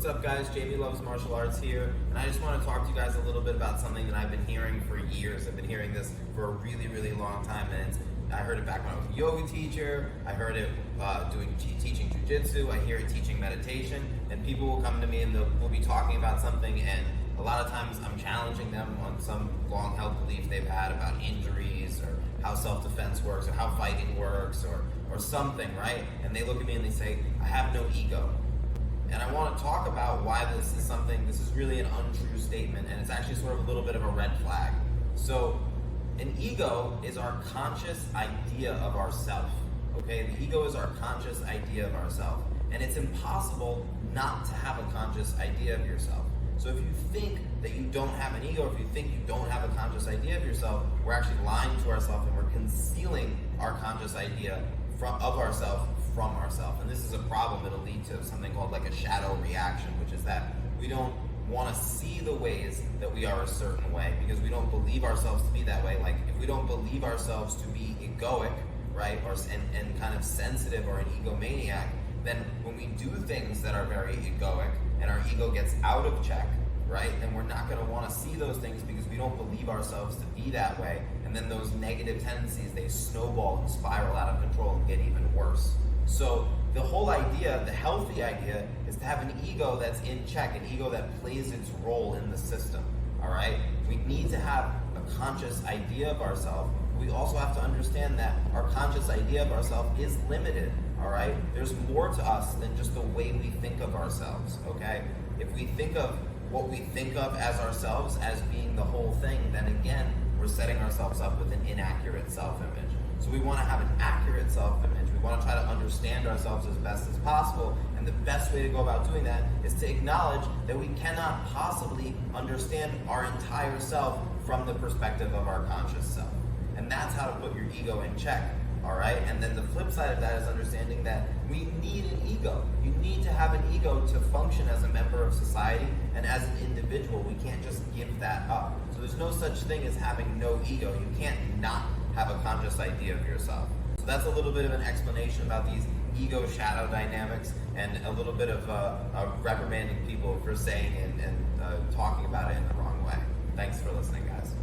What's up guys, Jamie Loves Martial Arts here, and I just want to talk to you guys a little bit about something that I've been hearing for years. I've been hearing this for a really long time, and I heard it back when I was a yoga teacher, I heard it teaching jujitsu, I hear it teaching meditation, and people will come to me and we'll be talking about something, and a lot of times I'm challenging them on some long-held belief they've had about injuries or how self-defense works or how fighting works or something, right? And they look at me and they say, I have no ego. And I want to talk about why this is really an untrue statement, and it's actually sort of a little bit of a red flag. So, an ego is our conscious idea of ourself, okay? The ego is our conscious idea of ourself, and it's impossible not to have a conscious idea of yourself. So if you think that you don't have an ego, if you think you don't have a conscious idea of yourself, we're actually lying to ourselves and we're concealing our conscious idea of ourselves from ourselves. And this is a problem that'll lead to something called like a shadow reaction, which is that we don't want to see the ways that we are a certain way because we don't believe ourselves to be that way. Like if we don't believe ourselves to be egoic, right, and kind of sensitive or an egomaniac, then when we do things that are very egoic and our ego gets out of check, right, then we're not going to want to see those things because we don't believe ourselves to be that way. And then those negative tendencies, they snowball and spiral out of control and get even worse. So the whole idea, the healthy idea, is to have an ego that's in check, an ego that plays its role in the system, all right? We need to have a conscious idea of ourselves. We also have to understand that our conscious idea of ourselves is limited, all right? There's more to us than just the way we think of ourselves, okay? If we think of what we think of as ourselves as being the whole thing, then again, we're setting ourselves up with an inaccurate self-image. So we want to have an accurate self-image. We want to try to understand ourselves as best as possible, and the best way to go about doing that is to acknowledge that we cannot possibly understand our entire self from the perspective of our conscious self. And that's how to put your ego in check, all right? And then the flip side of that is understanding that we need an ego. You need to have an ego to function as a member of society, and as an individual, we can't just give that up. So there's no such thing as having no ego. You can't not have a conscious idea of yourself. So that's a little bit of an explanation about these ego shadow dynamics and a little bit of reprimanding people for saying and talking about it in the wrong way. Thanks for listening, guys.